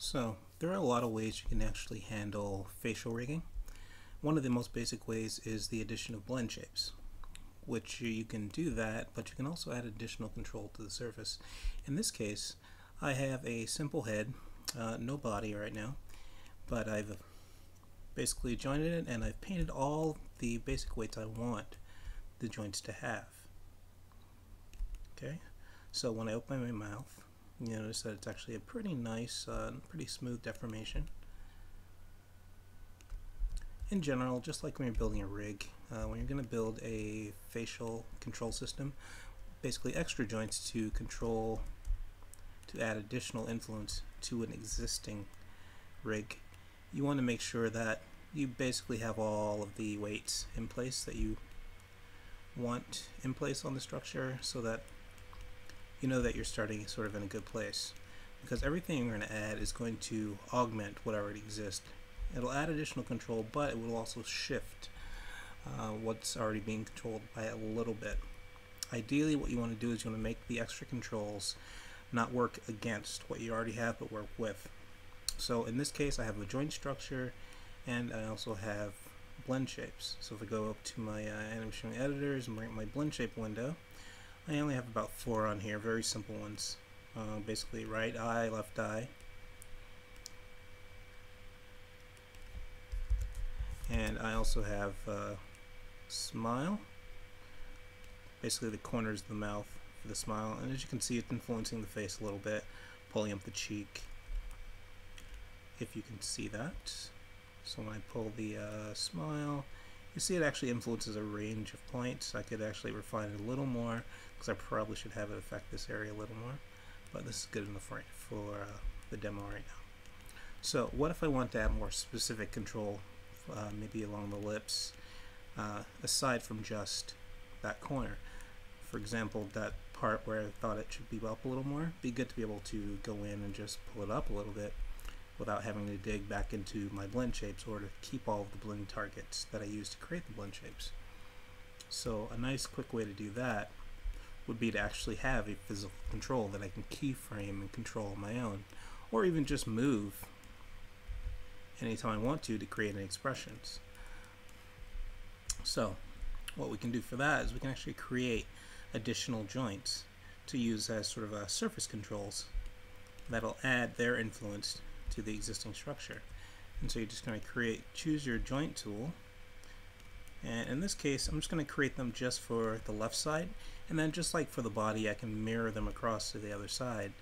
So there are a lot of ways you can actually handle facial rigging. One of the most basic ways is the addition of blend shapes, which you can do that, but you can also add additional control to the surface. In this case, I have a simple head, no body right now, but I've basically jointed it and I've painted all the basic weights I want the joints to have. Okay, so when I open my mouth, you notice that it's actually a pretty nice, pretty smooth deformation. In general, just like when you're building a rig, when you're going to build a facial control system, basically extra joints to control, to add additional influence to an existing rig, you want to make sure that you basically have all of the weights in place that you want in place on the structure, so that you know that you're starting sort of in a good place, because everything you're going to add is going to augment what already exists. It'll add additional control, but it will also shift what's already being controlled by a little bit. Ideally, what you want to do is you want to make the extra controls not work against what you already have, but work with. So in this case, I have a joint structure and I also have blend shapes. So if I go up to my animation editors and bring up my blend shape window, I only have about 4 on here, very simple ones. Basically right eye, left eye. And I also have smile, basically the corners of the mouth for the smile, and as you can see, it's influencing the face a little bit, pulling up the cheek, if you can see that. So when I pull the smile, you see it actually influences a range of points. I could actually refine it a little more, because I probably should have it affect this area a little more, but this is good enough for the demo right now. So what if I want to add more specific control, maybe along the lips, aside from just that corner? For example, that part where I thought it should be up a little more, it'd be good to be able to go in and just pull it up a little bit without having to dig back into my blend shapes, or to keep all of the blend targets that I use to create the blend shapes. So a nice quick way to do that would be to actually have a physical control that I can keyframe and control on my own, or even just move anytime I want to create any expressions. So what we can do for that is we can actually create additional joints to use as sort of surface controls that'll add their influence to the existing structure. And so you're just going to choose your joint tool, and in this case I'm just going to create them just for the left side, and then just like for the body I can mirror them across to the other side.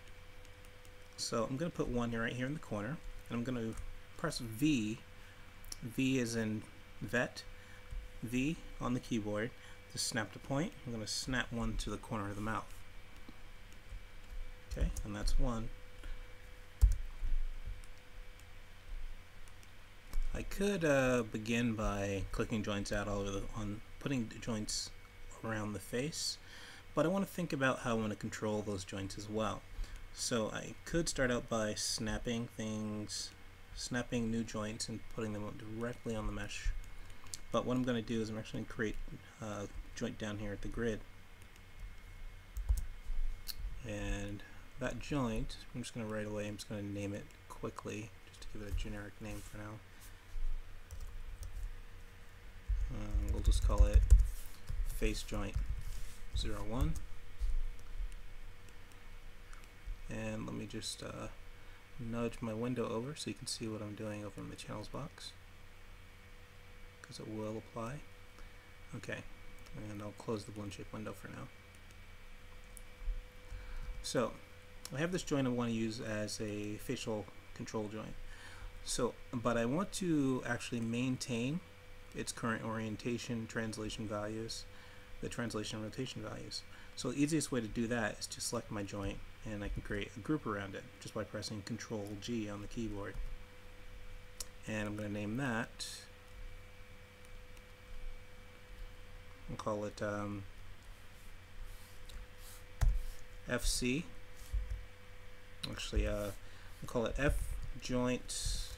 So I'm going to put one right here in the corner, and I'm going to press V. V is in vet, V on the keyboard to snap to point. I'm going to snap one to the corner of the mouth. Okay, and that's one. I could begin by clicking joints out all over putting the joints around the face, but I want to think about how I want to control those joints as well. So I could start out by snapping new joints and putting them directly on the mesh. But what I'm going to do is I'm actually going to create a joint down here at the grid. And that joint, I'm just going to I'm just going to name it quickly, just to give it a generic name for now. We'll just call it face joint 01. And let me just nudge my window over so you can see what I'm doing over in the channels box, because it will apply. Okay, and I'll close the blend shape window for now. So I have this joint I want to use as a facial control joint. So, but I want to actually maintain its current orientation, translation values, the translation and rotation values. So the easiest way to do that is to select my joint, and I can create a group around it just by pressing Control G on the keyboard. And I'm going to name that, I'll call it FC. Actually, we'll call it F joint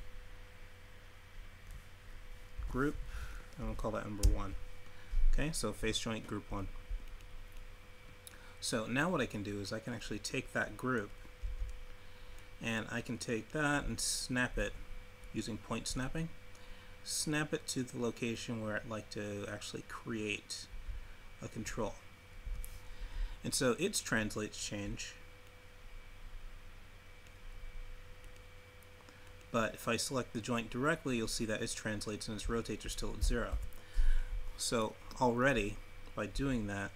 group, and we'll call that number 1. Okay, so face joint group 1. So now what I can do is I can actually take that group and I can take that and snap it using point snapping. Snap it to the location where I'd like to actually create a control. And so its translates change, but if I select the joint directly, you'll see that its translates and its rotates are still at 0. So already, by doing that,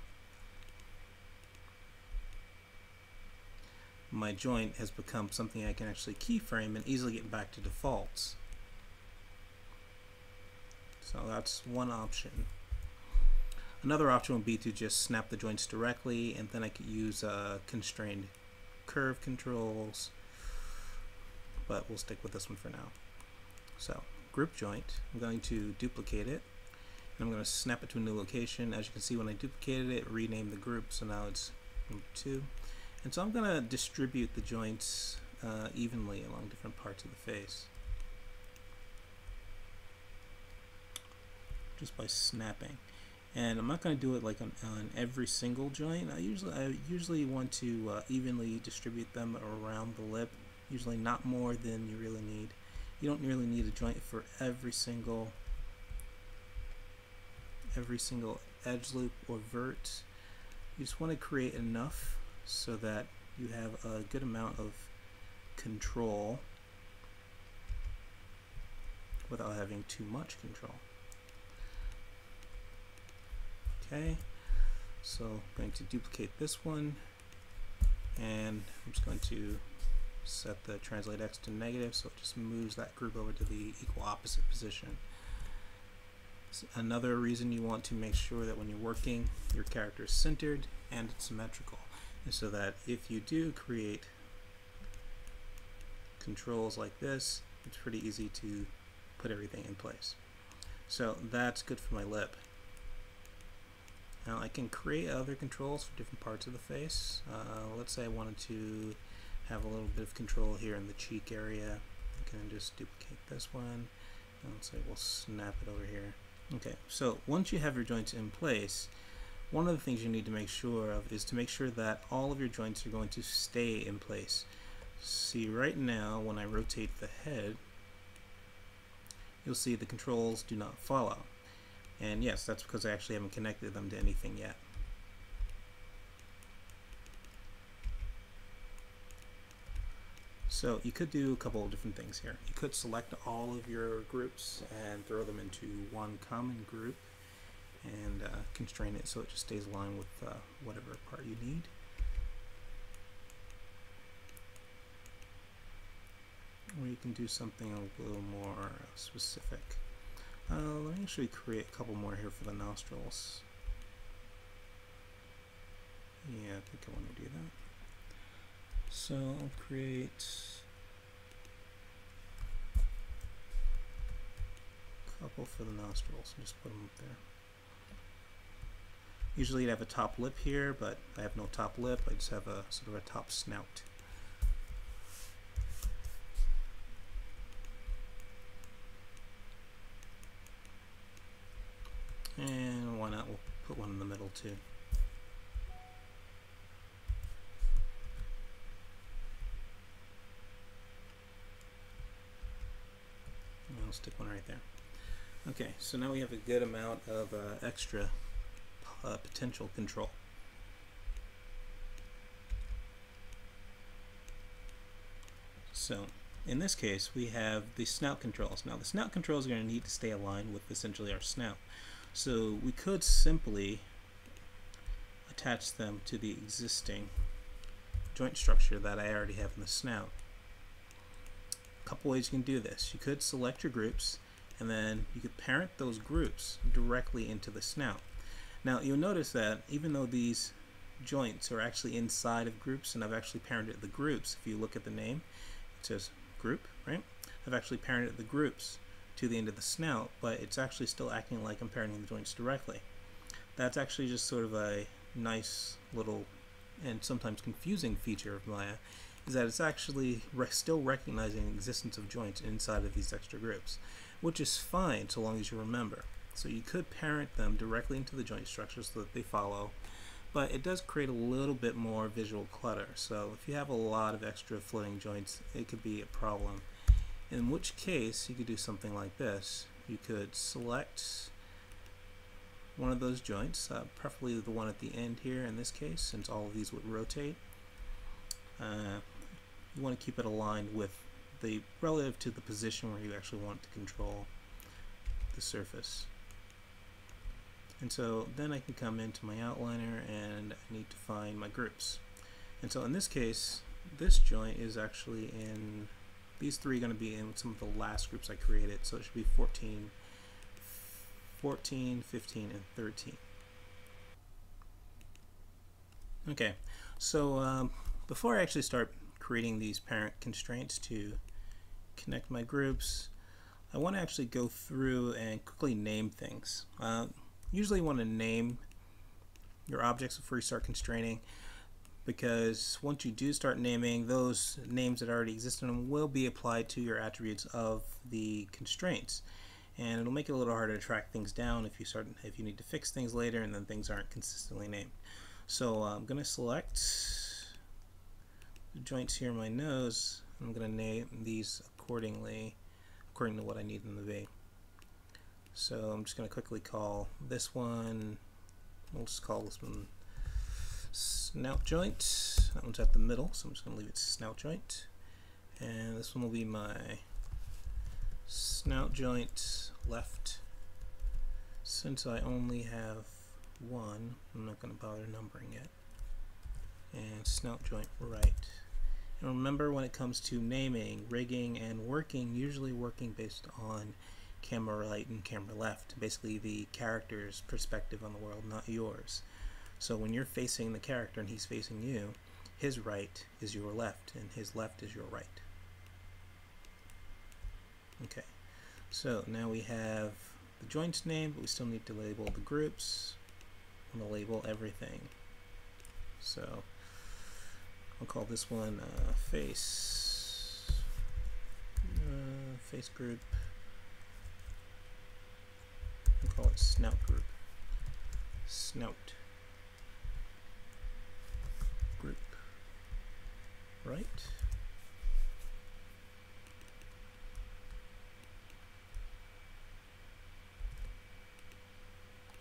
my joint has become something I can actually keyframe and easily get back to defaults. So that's one option. Another option would be to just snap the joints directly, and then I could use constrained curve controls, but we'll stick with this one for now. So group joint, I'm going to duplicate it, and I'm going to snap it to a new location. As you can see, when I duplicated it, rename the group, so now it's number 2. And so I'm going to distribute the joints evenly along different parts of the face, just by snapping. And I'm not going to do it like on every single joint. I usually want to evenly distribute them around the lip, usually not more than you really need. You don't really need a joint for every single edge loop or vert. You just want to create enough so that you have a good amount of control without having too much control. Okay, so I'm going to duplicate this one, and I'm just going to set the translate X to negative, so it just moves that group over to the equal opposite position. So another reason you want to make sure that when you're working, your character is centered and it's symmetrical, and so that if you do create controls like this, it's pretty easy to put everything in place. So that's good for my lip. Now I can create other controls for different parts of the face. Let's say I wanted to have a little bit of control here in the cheek area. I can just duplicate this one, and let's say we'll snap it over here. Okay, so once you have your joints in place, one of the things you need to make sure of is to make sure that all of your joints are going to stay in place. See, right now when I rotate the head, you'll see the controls do not follow. And yes, that's because I actually haven't connected them to anything yet. So you could do a couple of different things here. You could select all of your groups and throw them into one common group and constrain it so it just stays aligned with whatever part you need. Or you can do something a little more specific. Let me actually create a couple more here for the nostrils. Yeah, I think I want to do that. So I'll create a couple for the nostrils and just put them up there. Usually you'd have a top lip here, but I have no top lip. I just have a sort of a top snout. And why not, we'll put one in the middle too. And I'll stick one right there. Okay, so now we have a good amount of extra potential control. So in this case we have the snout controls. Now the snout controls are going to need to stay aligned with essentially our snout. So we could simply attach them to the existing joint structure that I already have in the snout. A couple ways you can do this. You could select your groups, and then you could parent those groups directly into the snout. Now you'll notice that even though these joints are actually inside of groups, and I've actually parented the groups, if you look at the name, it says group, right? I've actually parented the groups to the end of the snout, but it's actually still acting like I'm parenting the joints directly. That's actually just sort of a nice little and sometimes confusing feature of Maya, is that it's actually still recognizing the existence of joints inside of these extra groups, which is fine so long as you remember. So you could parent them directly into the joint structure so that they follow, but it does create a little bit more visual clutter. So if you have a lot of extra floating joints, it could be a problem. In which case, you could do something like this. You could select one of those joints, preferably the one at the end here in this case, since all of these would rotate. You want to keep it aligned with the relative to the position where you actually want to control the surface. And so then I can come into my outliner and I need to find my groups. And so in this case, this joint is actually in, these three are going to be in some of the last groups I created. So it should be 14, 15, and 13. Okay, so before I actually start creating these parent constraints to connect my groups, I want to actually go through and quickly name things. Usually you want to name your objects before you start constraining, because once you do start naming, those names that already exist in them will be applied to your attributes of the constraints, and it'll make it a little harder to track things down if you need to fix things later and then things aren't consistently named. So I'm going to select the joints here in my nose. I'm going to name these according to what I need them to be. So I'm just going to quickly call this one, we'll just call this one snout joint. That one's at the middle, so I'm just going to leave it snout joint. And this one will be my snout joint left. Since I only have one, I'm not going to bother numbering it. And snout joint right. And remember, when it comes to naming, rigging, and working, usually working based on camera right and camera left, basically the character's perspective on the world, not yours. So when you're facing the character and he's facing you, his right is your left and his left is your right. Okay, so now we have the joints named, but we still need to label the groups. I'm going to label everything. So I'll call this one face group. We'll call it snout group. Snout group right.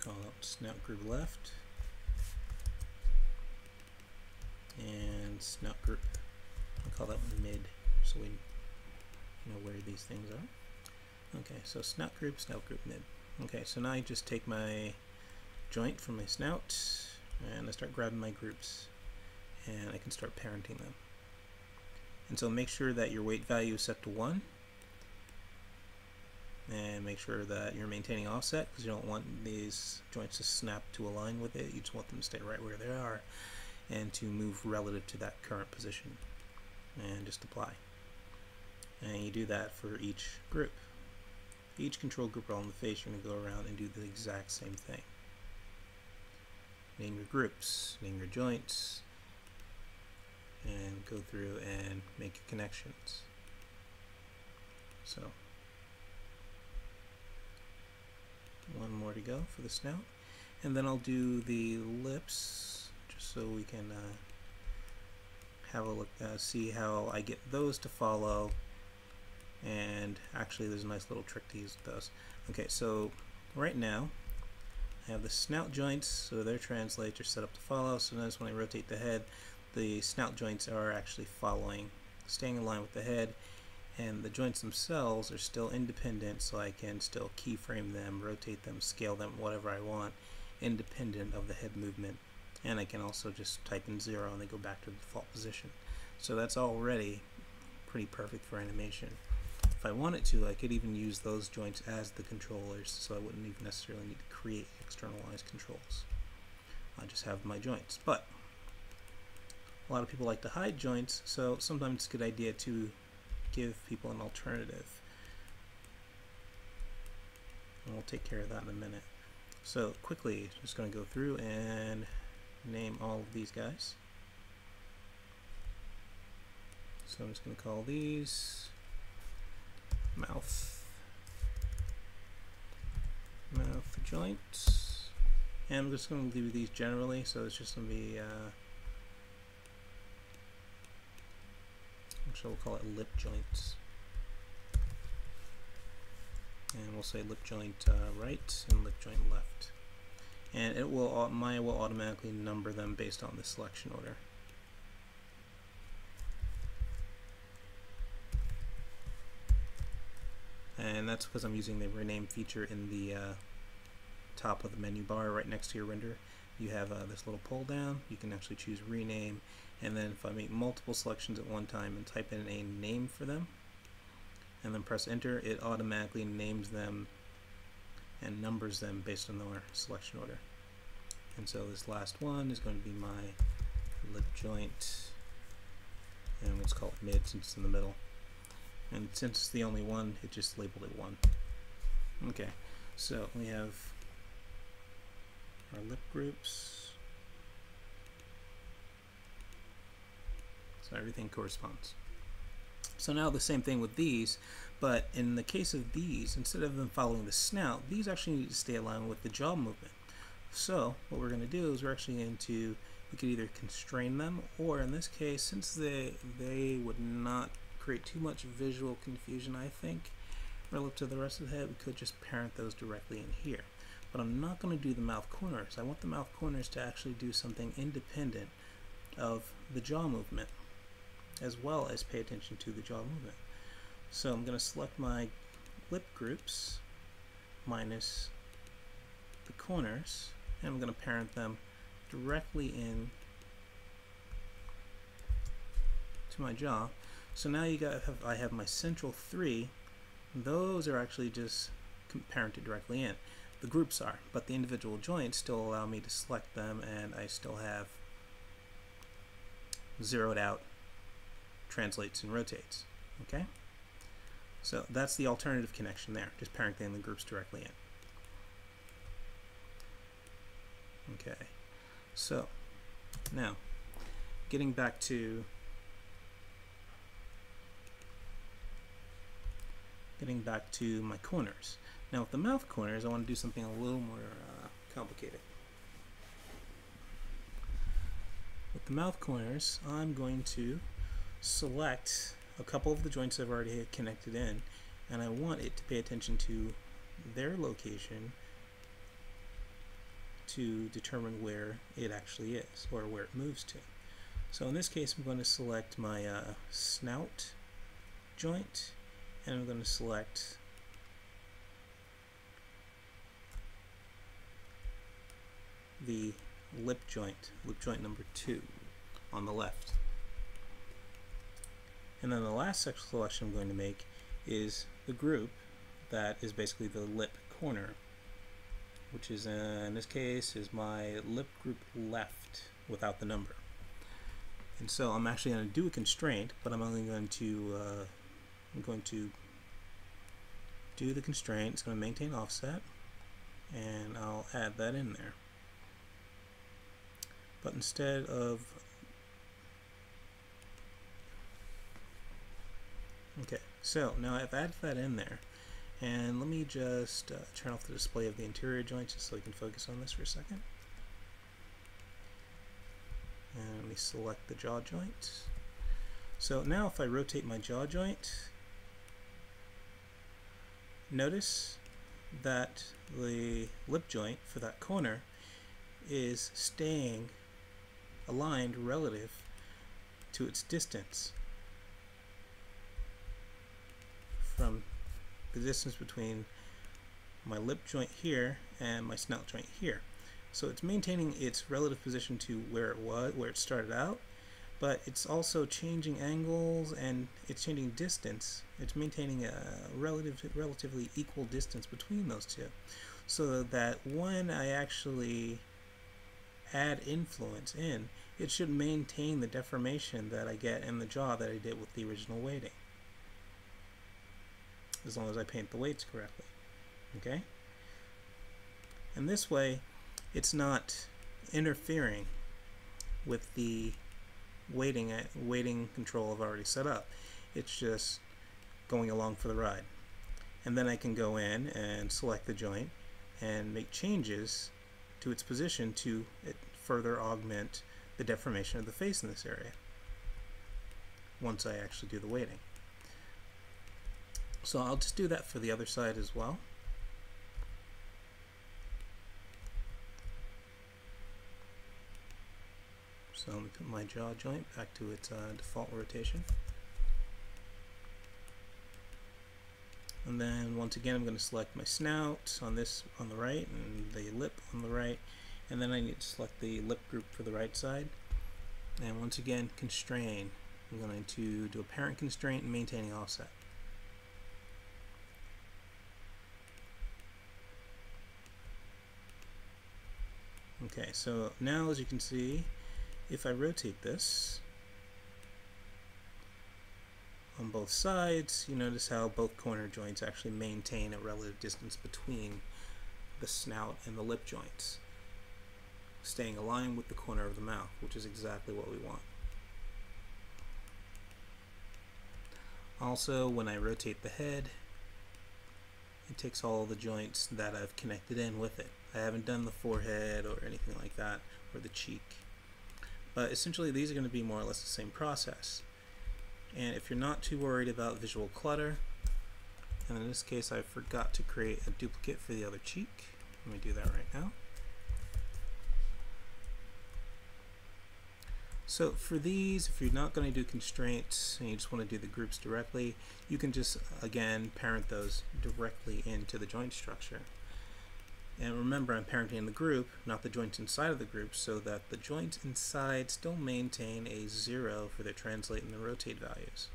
Call out snout group left. And snout group, I'll call that one mid, so we know where these things are. Okay, so snout group mid. Okay, so now I just take my joint from my snout and I start grabbing my groups and I can start parenting them. And so make sure that your weight value is set to 1 and make sure that you're maintaining offset, because you don't want these joints to snap to align with it. You just want them to stay right where they are and to move relative to that current position, and just apply. And you do that for each group. Each control group on the face, you're going to go around and do the exact same thing. Name your groups, name your joints, and go through and make your connections. So one more to go for the snout, and then I'll do the lips just so we can have a look, see how I get those to follow. And actually there's a nice little trick to use with those. Okay, so right now I have the snout joints, so their translates are set up to follow. So notice when I rotate the head, the snout joints are actually following, staying in line with the head, and the joints themselves are still independent, so I can still keyframe them, rotate them, scale them, whatever I want, independent of the head movement. And I can also just type in 0 and they go back to the default position. So that's already pretty perfect for animation. If I wanted to, I could even use those joints as the controllers, so I wouldn't even necessarily need to create externalized controls. I just have my joints. But a lot of people like to hide joints, so sometimes it's a good idea to give people an alternative. And we'll take care of that in a minute. So quickly, just going to go through and name all of these guys. So I'm just going to call these mouth joints, And I'm just going to do these generally, so it's just going to be, actually we'll call it lip joints. And we'll say lip joint right and lip joint left. And it will, Maya will automatically number them based on the selection order. And that's because I'm using the rename feature in the top of the menu bar right next to your render. You have this little pull down. You can actually choose rename, and then if I make multiple selections at one time and type in a name for them and then press enter, it automatically names them and numbers them based on their selection order. And so this last one is going to be my lip joint, and let's call it mid since it's in the middle. And since it's the only one, it just labeled it 1. Okay, so we have our lip groups. So everything corresponds. So now the same thing with these, but in the case of these, instead of them following the snout, these actually need to stay aligned with the jaw movement. So what we're going to do is we're actually going to, we could either constrain them, or in this case, since they would not create too much visual confusion, I think, relative to the rest of the head, we could just parent those directly in here. But I'm not going to do the mouth corners. I want the mouth corners to actually do something independent of the jaw movement, as well as pay attention to the jaw movement. So I'm going to select my lip groups minus the corners, and I'm going to parent them directly in to my jaw. So now I have my central 3. Those are actually just parented directly in. The groups are, but the individual joints still allow me to select them, and I still have zeroed out translates and rotates. Okay? So that's the alternative connection there, just parenting the groups directly in. Okay, so now getting back to my corners. Now with the mouth corners, I want to do something a little more complicated. With the mouth corners, I'm going to select a couple of the joints I've already connected in, and I want it to pay attention to their location to determine where it actually is, or where it moves to. So in this case, I'm going to select my snout joint, and I'm going to select the lip joint number 2 on the left. And then the last selection I'm going to make is the group that is basically the lip corner, which is in this case is my lip group left without the number. And so I'm actually going to do a constraint, but I'm only going to do the constraint. It's going to maintain offset, and I'll add that in there. But instead of okay, so now I've added that in there, and let me just turn off the display of the interior joints just so we can focus on this for a second. And let me select the jaw joint. So now if I rotate my jaw joint, notice that the lip joint for that corner is staying aligned relative to its distance from the distance between my lip joint here and my snout joint here. So it's maintaining its relative position to where it started out, but it's also changing angles and it's changing distance. It's maintaining a relatively equal distance between those two, so that when I actually add influence in, it should maintain the deformation that I get in the jaw that I did with the original weighting, as long as I paint the weights correctly. Okay? And this way, it's not interfering with the weighting control I've already set up. It's just going along for the ride. And then I can go in and select the joint and make changes to to its position to further augment the deformation of the face in this area once I actually do the weighting. So I'll just do that for the other side as well. So let me put my jaw joint back to its default rotation. And then once again I'm going to select my snout on this on the right and the lip on the right, and then I need to select the lip group for the right side. And once again, constrain. I'm going to do a parent constraint and maintaining offset. Okay, so now as you can see, if I rotate this on both sides, you notice how both corner joints actually maintain a relative distance between the snout and the lip joints, staying aligned with the corner of the mouth, which is exactly what we want. Also, when I rotate the head, it takes all the joints that I've connected in with it. I haven't done the forehead or anything like that, or the cheek. But essentially these are going to be more or less the same process. And if you're not too worried about visual clutter, and in this case I forgot to create a duplicate for the other cheek. Let me do that right now. So for these, if you're not going to do constraints and you just want to do the groups directly, you can just, again, parent those directly into the joint structure. And remember, I'm parenting the group, not the joints inside of the group, so that the joints inside still maintain a 0 for their translate and the rotate values.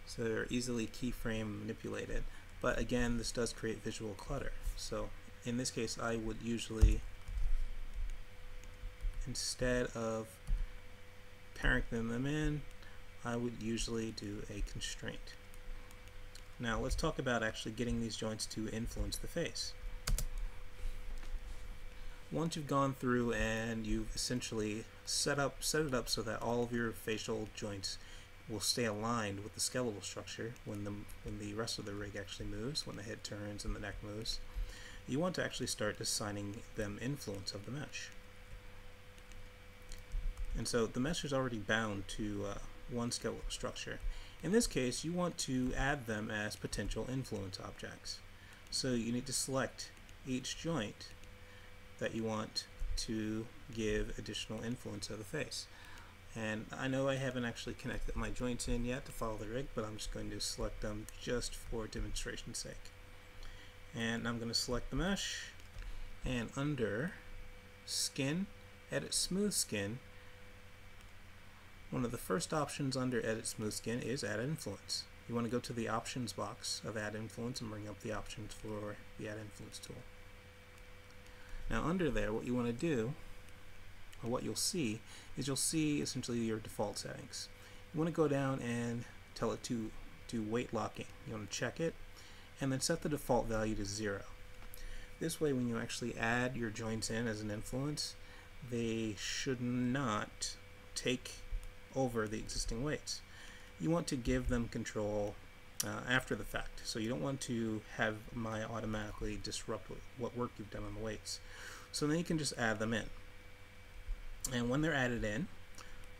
So they're easily keyframe manipulated. But again, this does create visual clutter. So in this case, I would usually, instead of parenting them in, I would usually do a constraint. Now let's talk about actually getting these joints to influence the face. Once you've gone through and you've essentially set it up so that all of your facial joints will stay aligned with the skeletal structure when the rest of the rig actually moves, when the head turns and the neck moves, you want to actually start assigning them influence of the mesh. And so the mesh is already bound to one skeletal structure. In this case, you want to add them as potential influence objects. So you need to select each joint that you want to give additional influence of the face. And I know I haven't actually connected my joints in yet to follow the rig, but I'm just going to select them just for demonstration's sake. And I'm going to select the mesh, and under Skin, Edit Smooth Skin, one of the first options under Edit Smooth Skin is Add Influence. You want to go to the Options box of Add Influence and bring up the options for the Add Influence tool. Now under there, what you want to do, or what you'll see, is you'll see essentially your default settings. You want to go down and tell it to do weight locking. You want to check it, and then set the default value to 0. This way when you actually add your joints in as an influence, they should not take over the existing weights. You want to give them control after the fact, so you don't want to have Maya automatically disrupt what work you've done on the weights. So then you can just add them in, and when they're added in,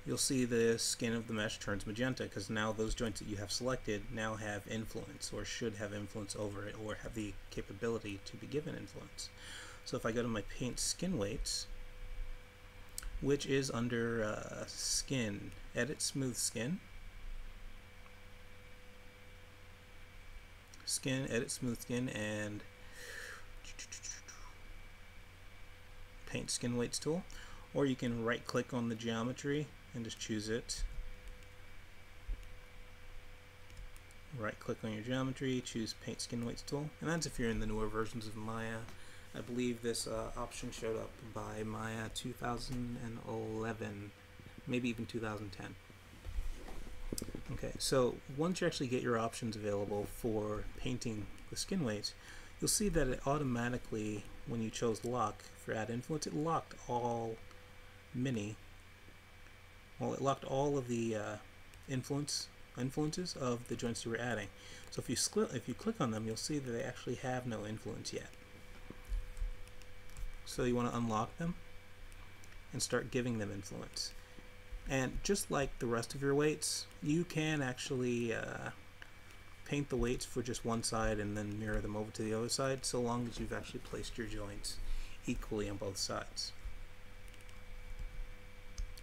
you'll see the skin of the mesh turns magenta, because now those joints that you have selected now have influence, or should have influence over it, or have the capability to be given influence. So if I go to my paint skin weights, which is under Skin, Edit Smooth Skin, Skin, Edit Smooth Skin, and Paint Skin Weights tool, or you can right click on the geometry and just choose it. Right click on your geometry, choose Paint Skin Weights tool, and that's if you're in the newer versions of Maya. I believe this option showed up by Maya 2011, maybe even 2010. Okay, so once you actually get your options available for painting the skin weights, you'll see that it automatically, when you chose lock for add influence, it locked all it locked all of the influences of the joints you were adding. So if you click on them, you'll see that they actually have no influence yet. So you want to unlock them and start giving them influence. And just like the rest of your weights, you can actually paint the weights for just one side and then mirror them over to the other side, so long as you've actually placed your joints equally on both sides.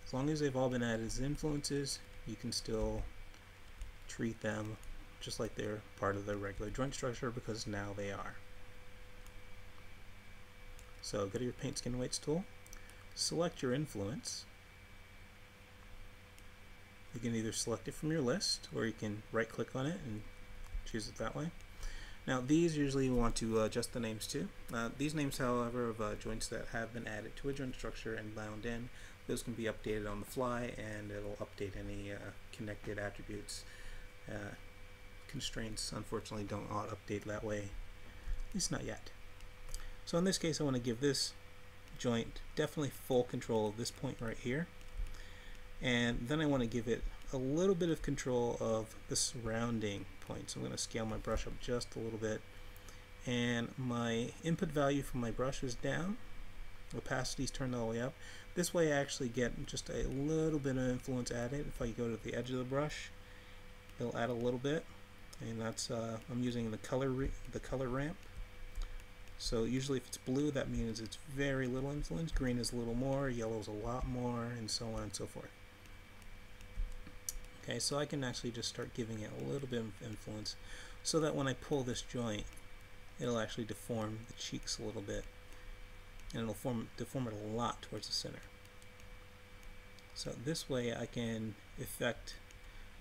As long as they've all been added as influences, you can still treat them just like they're part of the regular joint structure, because now they are. So go to your Paint Skin Weights tool, select your influence. You can either select it from your list, or you can right click on it and choose it that way. Now these usually you want to adjust the names to. These names, however, of joints that have been added to a joint structure and bound in, those can be updated on the fly, and it'll update any connected attributes. Constraints unfortunately don't update that way, at least not yet. So in this case I want to give this joint definitely full control of this point right here, and then I want to give it a little bit of control of the surrounding points. I'm going to scale my brush up just a little bit, and my input value for my brush is down, opacity is turned all the way up. This way I actually get just a little bit of influence added. If I go to the edge of the brush, it'll add a little bit, and that's I'm using the color ramp. So usually if it's blue, that means it's very little influence. Green is a little more, yellow is a lot more, and so on and so forth. Okay, so I can actually just start giving it a little bit of influence, so that when I pull this joint, it'll actually deform the cheeks a little bit, and it'll deform it a lot towards the center. So this way I can affect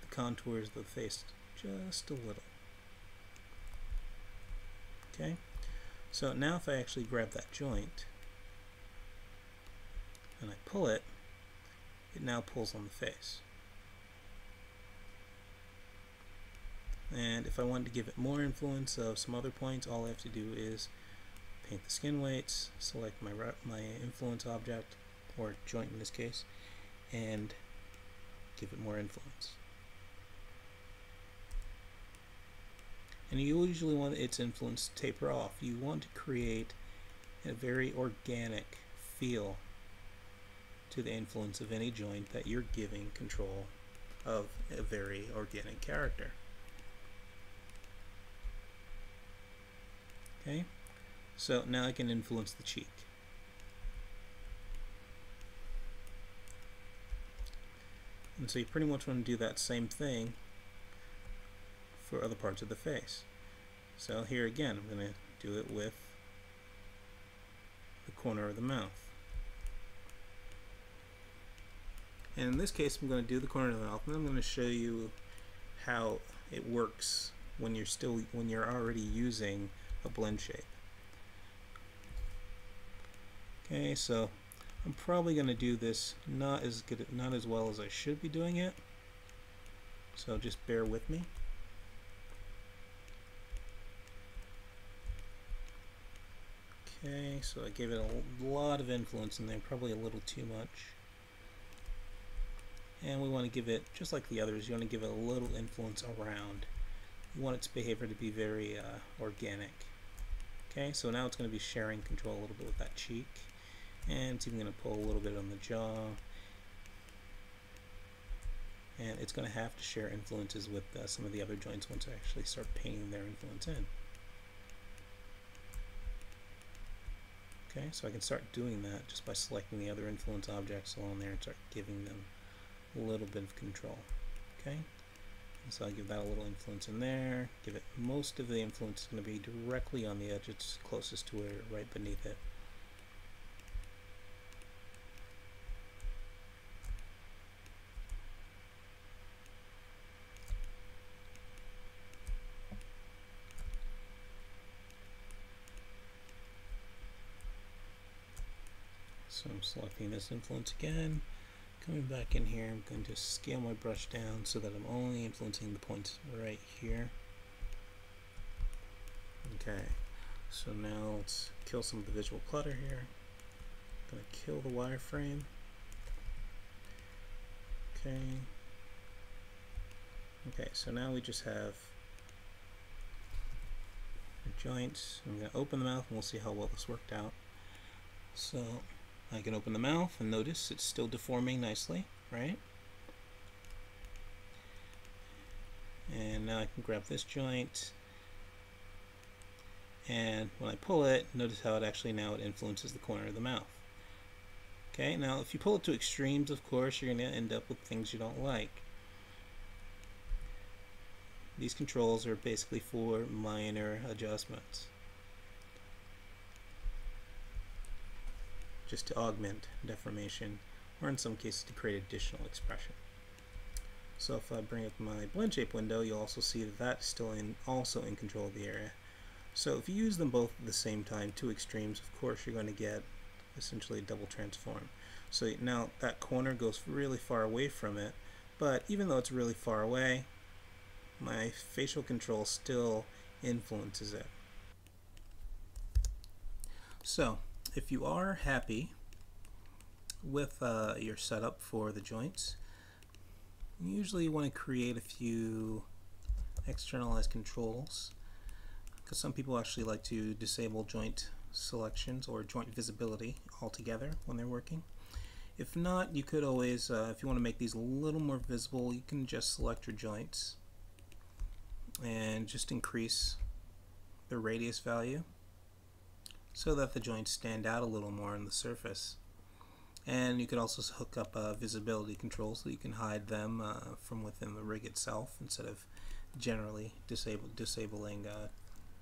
the contours of the face just a little. Okay, so now if I actually grab that joint and I pull it, it now pulls on the face. And if I wanted to give it more influence of some other points, all I have to do is paint the skin weights, select my influence object, or joint in this case, and give it more influence. And you usually want its influence to taper off. You want to create a very organic feel to the influence of any joint that you're giving control of a very organic character. Okay, so now I can influence the cheek. And so you pretty much want to do that same thing for other parts of the face. So here again, I'm going to do it with the corner of the mouth. And in this case, I'm going to do the corner of the mouth, and I'm going to show you how it works when you're already using a blend shape. Okay, so I'm probably going to do this not as well as I should be doing it, so just bear with me. Okay, so I gave it a lot of influence in there, probably a little too much. And we want to give it, just like the others, you want to give it a little influence around. You want its behavior to be very organic. Okay, so now it's going to be sharing control a little bit with that cheek, and it's even going to pull a little bit on the jaw, and it's going to have to share influences with some of the other joints once I actually start painting their influence in. Okay, so I can start doing that just by selecting the other influence objects along there and start giving them a little bit of control. Okay, and so I'll give that a little influence in there, give it most of the influence is going to be directly on the edge, it's closest to it, right beneath it. So I'm selecting this influence again, coming back in here, I'm going to scale my brush down so that I'm only influencing the points right here. Okay, so now let's kill some of the visual clutter here. I'm going to kill the wireframe. Okay, so now we just have the joints. I'm going to open the mouth and we'll see how well this worked out. So I can open the mouth and notice it's still deforming nicely, right? And now I can grab this joint, and when I pull it, notice how it actually now it influences the corner of the mouth. Okay, now if you pull it to extremes, of course, you're going to end up with things you don't like. These controls are basically for minor adjustments, just to augment deformation, or in some cases to create additional expression. So if I bring up my blend shape window, you'll also see that that's still also in control of the area. So if you use them both at the same time, two extremes, of course you're going to get essentially a double transform. So now that corner goes really far away from it, but even though it's really far away, my facial control still influences it. So if you are happy with your setup for the joints, usually you want to create a few externalized controls, because some people actually like to disable joint selections or joint visibility altogether when they're working. If not, you could always, if you want to make these a little more visible, you can just select your joints and just increase the radius value so that the joints stand out a little more on the surface. And you could also hook up visibility controls so you can hide them from within the rig itself instead of generally disabling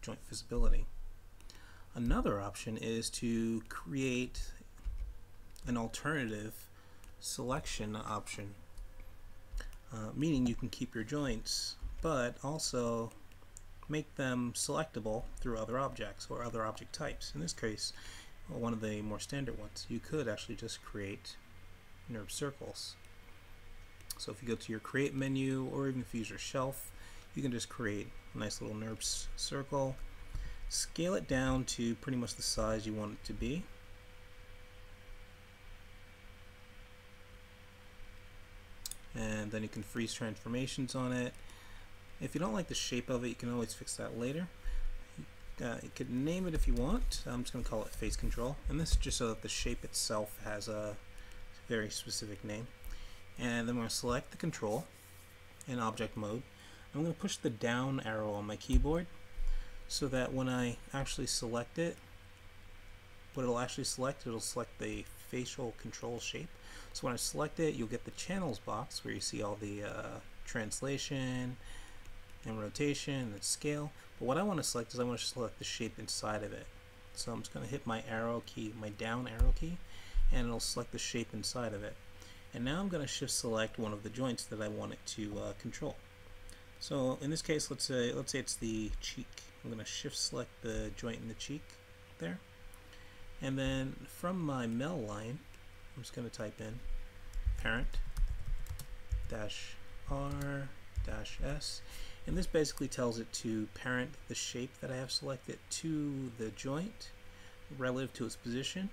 joint visibility. Another option is to create an alternative selection option, meaning you can keep your joints but also make them selectable through other objects or other object types. In this case, one of the more standard ones, you could actually just create NURB circles. So if you go to your create menu, or even if you use your shelf, you can just create a nice little NURB circle, scale it down to pretty much the size you want it to be, and then you can freeze transformations on it. If you don't like the shape of it, you can always fix that later. You could name it if you want. I'm just going to call it face control, and this is just so that the shape itself has a very specific name. And then I'm going to select the control in object mode. I'm going to push the down arrow on my keyboard so that when I actually select it, what it'll actually select, it'll select the facial control shape. So when I select it, you'll get the channels box where you see all the translation and rotation and scale. But what I want to select is I want to select the shape inside of it. So I'm just going to hit my arrow key, my down arrow key, and it'll select the shape inside of it. And now I'm going to shift select one of the joints that I want it to control. So in this case, let's say it's the cheek. I'm going to shift select the joint in the cheek there. And then from my mel line, I'm just going to type in parent -R-S, and this basically tells it to parent the shape that I have selected to the joint relative to its position,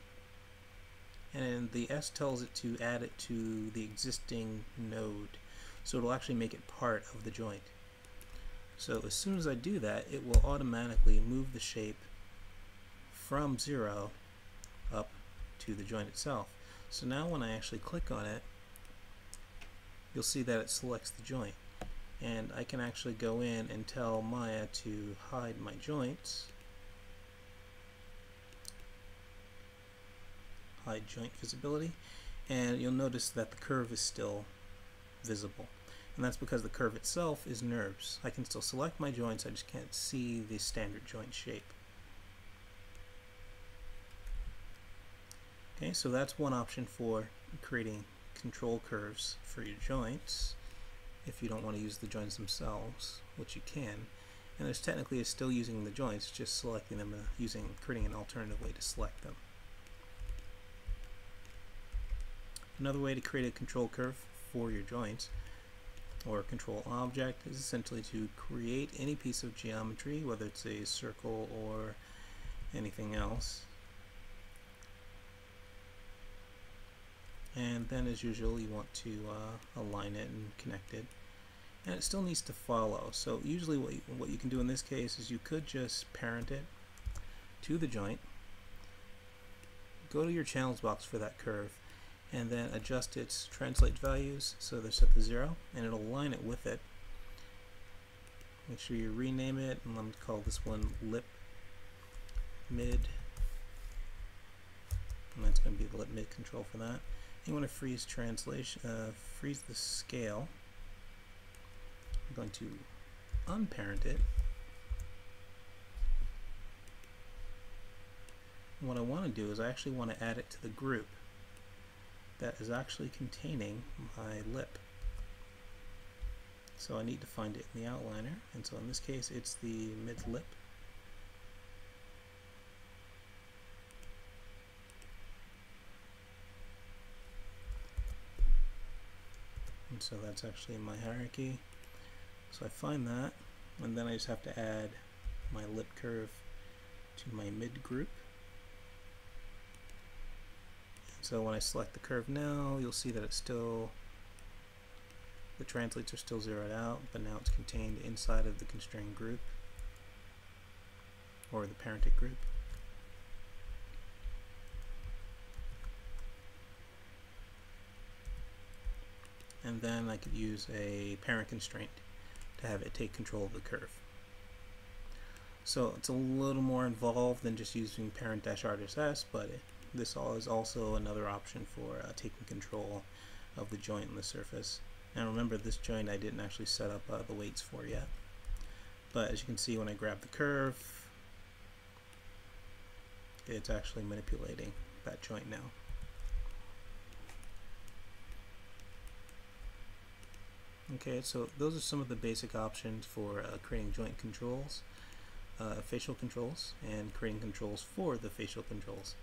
and the S tells it to add it to the existing node, so it'll actually make it part of the joint. So as soon as I do that, it will automatically move the shape from 0 up to the joint itself. So now when I actually click on it, you'll see that it selects the joint, and I can actually go in and tell Maya to hide my joints, hide joint visibility, and you'll notice that the curve is still visible, and that's because the curve itself is NURBS. I can still select my joints, I just can't see the standard joint shape. Okay, so that's one option for creating control curves for your joints if you don't want to use the joints themselves, which you can. And there's technically is still using the joints, just selecting them, creating an alternative way to select them. Another way to create a control curve for your joints or control object is essentially to create any piece of geometry, whether it's a circle or anything else. And then as usual you want to align it and connect it, and it still needs to follow. So usually what you can do in this case is you could just parent it to the joint, go to your channels box for that curve and then adjust its translate values so they're set to 0, and it'll align it with it. Make sure you rename it, and I'm going to call this one lip mid, and that's going to be the lip mid control for that. You want to freeze translation, freeze the scale. I'm going to unparent it. And what I want to do is I actually want to add it to the group that is actually containing my lip. So I need to find it in the outliner, and so in this case it's the mid lip. And so that's actually in my hierarchy. So I find that, and then I just have to add my lip curve to my mid group. So when I select the curve now, you'll see that it's still, the translates are still zeroed out, but now it's contained inside of the constrained group, or the parented group. And then I could use a parent constraint to have it take control of the curve. So it's a little more involved than just using parent-r-s, but this is also another option for taking control of the joint in the surface. Now remember, this joint I didn't actually set up the weights for yet, but as you can see when I grab the curve, it's actually manipulating that joint now. Okay, so those are some of the basic options for creating joint controls, facial controls, and creating controls for the facial controls.